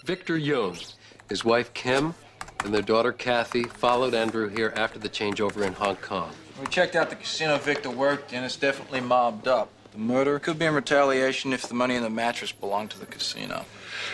Victor Young, his wife Kim, and their daughter Kathy followed Andrew here after the changeover in Hong Kong. We checked out the casino Victor worked in. It's definitely mobbed up. The murder could be in retaliation if the money in the mattress belonged to the casino.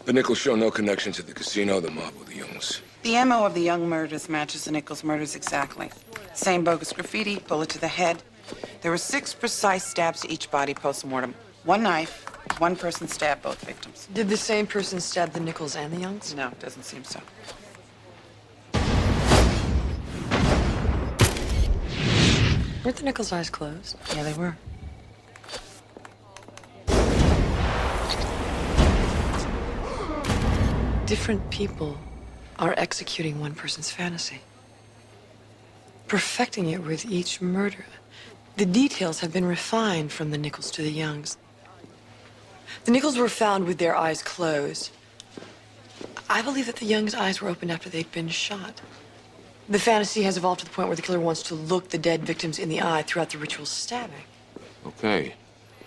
The Nichols show no connection to the casino, the mob, or the Youngs. The MO of the Young murders matches the Nichols murders exactly. Same bogus graffiti, bullet to the head. There were 6 precise stabs to each body post-mortem. 1 knife, 1 person stabbed both victims. Did the same person stab the Nichols and the Youngs? No, doesn't seem so. Weren't the Nichols' eyes closed? Yeah, they were. Different people are executing one person's fantasy, perfecting it with each murder. The details have been refined from the Nichols to the Youngs. The Nichols were found with their eyes closed. I believe that the Youngs' eyes were opened after they'd been shot. The fantasy has evolved to the point where the killer wants to look the dead victims in the eye throughout the ritual stabbing. Okay.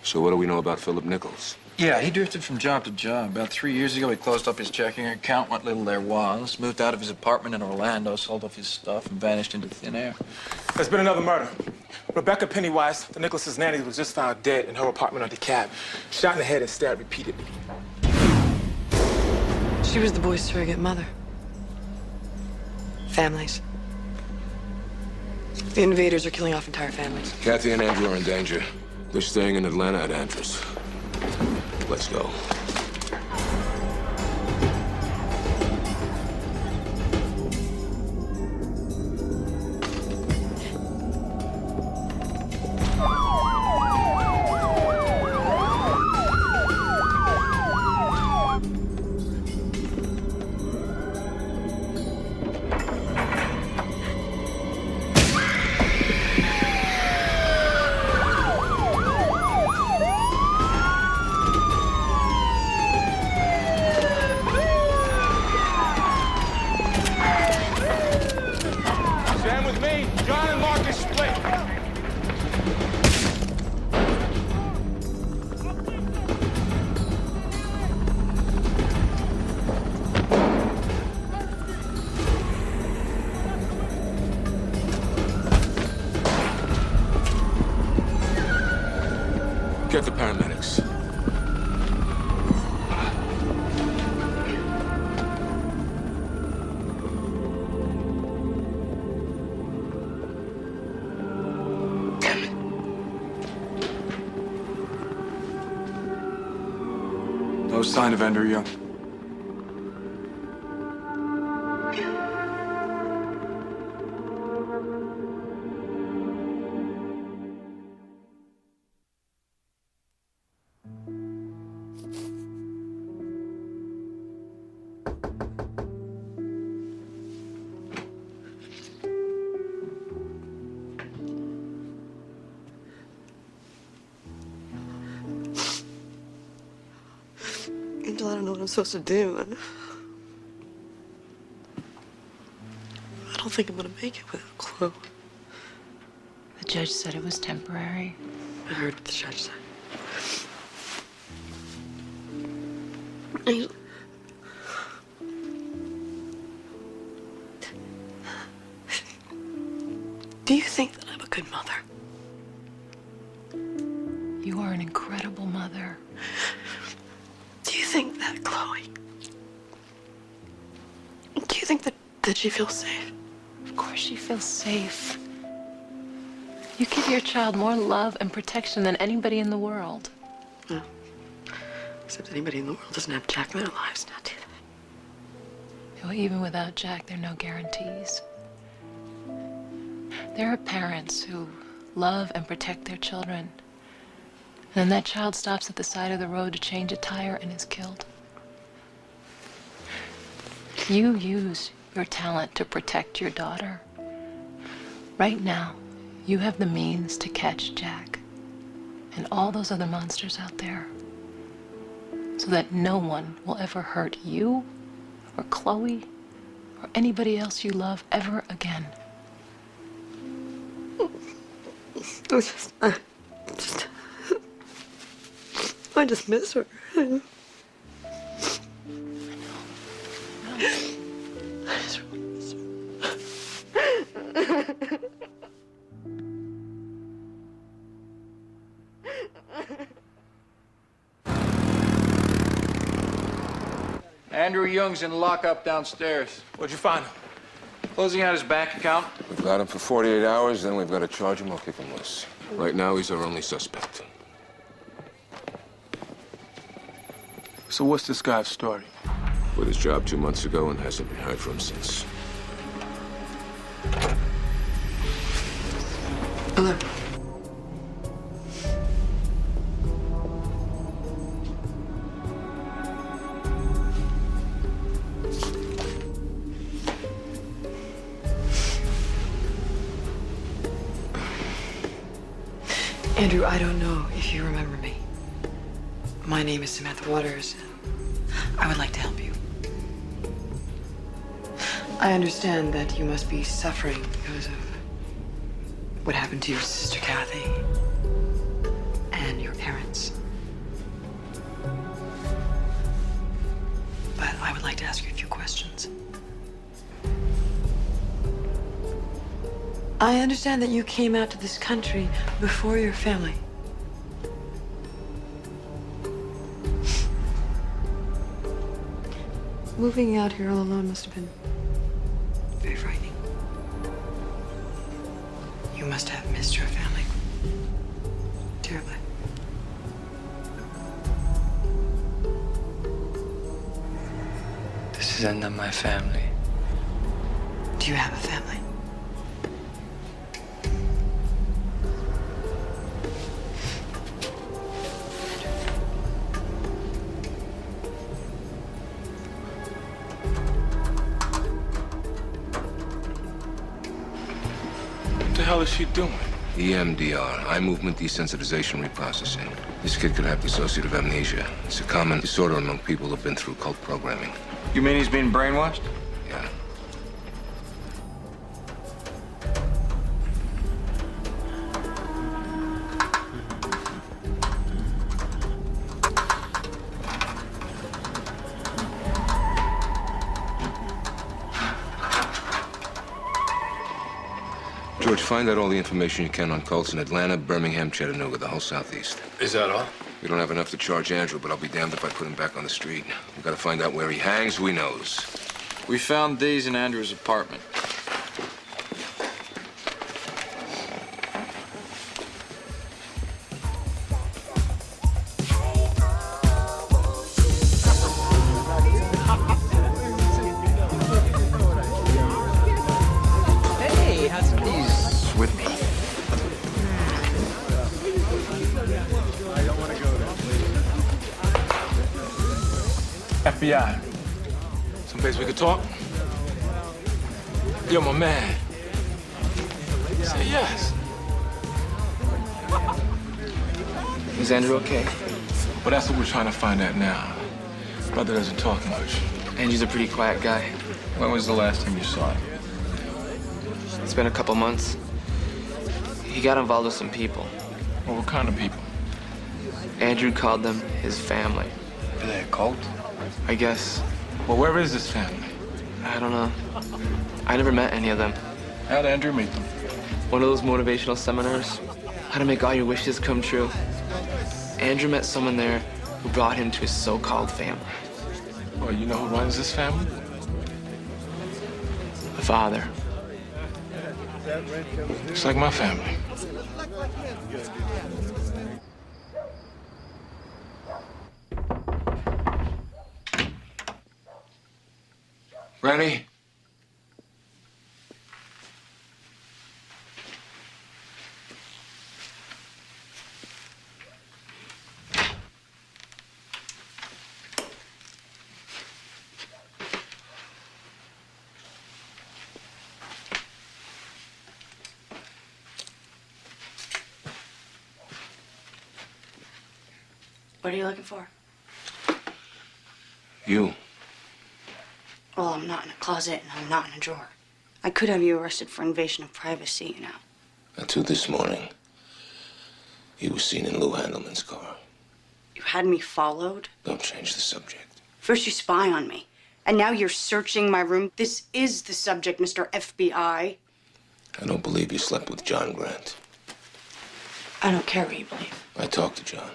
So what do we know about Philip Nichols? Yeah, he drifted from job to job. About 3 years ago, he closed up his checking account, what little there was, moved out of his apartment in Orlando, sold off his stuff, and vanished into thin air. There's been another murder. Rebecca Pennywise, the Nichols' nanny, was just found dead in her apartment on DeKalb, shot in the head and stabbed repeatedly. She was the boy's surrogate mother. Families. The invaders are killing off entire families. Kathy and Andrew are in danger. They're staying in Atlanta at Andrews. Let's go. Get the paramedics. Damn it. No sign of Andrew Young. Angel, I don't know what I'm supposed to do. I don't think I'm gonna make it without Chloe. The judge said it was temporary. I heard what the judge said. Angel. Do you think that I'm a good mother? You are an incredible mother. Do you think that, Chloe? Do you think that she feels safe? Of course she feels safe. You give your child more love and protection than anybody in the world. No. Except anybody in the world doesn't have Jack in their lives now, do they? Well, even without Jack, there are no guarantees. There are parents who love and protect their children. And then that child stops at the side of the road to change a tire and is killed. You use your talent to protect your daughter. Right now, you have the means to catch Jack and all those other monsters out there so that no one will ever hurt you or Chloe or anybody else you love ever again. I just miss her. I know. Andrew Young's in lockup downstairs. Where'd you find him? Closing out his bank account. We've got him for 48 hours, then we've got to charge him or kick him loose. Right now, he's our only suspect. So what's this guy's story? Quit his job 2 months ago and hasn't been heard from since. Hello. Andrew, I don't know if you remember me. My name is Samantha Waters. I would like to help you. I understand that you must be suffering because of what happened to your sister Kathy and your parents. But I would like to ask you a few questions. I understand that you came out to this country before your family. Moving out here all alone must have been very frightening. You must have missed your family terribly. This isn't my family. Do you have a family? What the hell is she doing? EMDR, eye movement desensitization reprocessing. This kid could have dissociative amnesia. It's a common disorder among people who've been through cult programming. You mean he's being brainwashed? Yeah. George, find out all the information you can on cults in Atlanta, Birmingham, Chattanooga, the whole Southeast. Is that all? We don't have enough to charge Andrew, but I'll be damned if I put him back on the street. We've got to find out where he hangs, who he knows. We found these in Andrew's apartment. Hey, how's these with me? FBI. Someplace we could talk? You're my man. Say yes. Is Andrew okay? Well, that's what we're trying to find out now. Brother doesn't talk much. Andrew's a pretty quiet guy. When was the last time you saw him? It's been a couple months. He got involved with some people. Well, what kind of people? Andrew called them his family. Are they a cult? I guess. Well, where is this family? I don't know. I never met any of them. How'd Andrew meet them? One of those motivational seminars. How to make all your wishes come true. Andrew met someone there who brought him to his so-called family. Well, you know who runs this family? The father. It's like my family. Ready? What are you looking for? You. Well, I'm not in a closet and I'm not in a drawer. I could have you arrested for invasion of privacy, you know. Until this morning, he was seen in Lou Handelman's car. You had me followed. Don't change the subject. First you spy on me, And now you're searching my room. This is the subject, Mr. FBI. I don't believe you slept with John Grant. I don't care what you believe. I talked to John.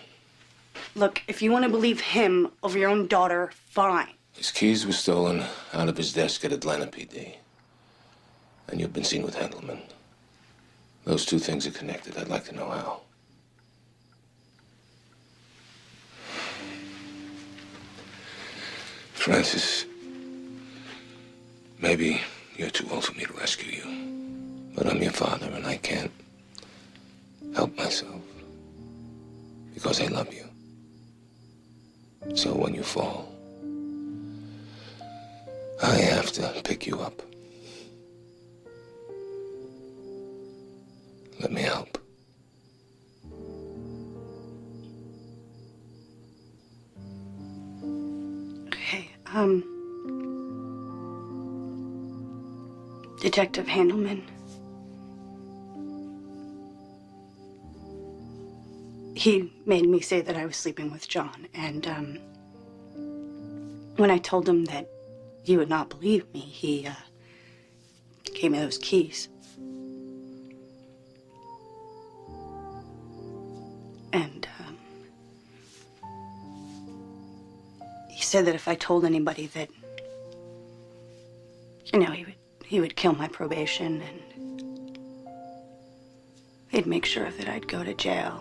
Look, if you want to believe him over your own daughter, fine. His keys were stolen out of his desk at Atlanta PD. And you've been seen with Handelman. Those two things are connected. I'd like to know how. Francis, maybe you're too old for me to rescue you. But I'm your father, and I can't help myself. Because I love you. So when you fall, I have to pick you up. Let me help. Okay, Detective Handelman. He made me say that I was sleeping with John, and, when I told him that you would not believe me, he, gave me those keys. And, he said that if I told anybody that, you know, he would kill my probation, and he'd make sure that I'd go to jail.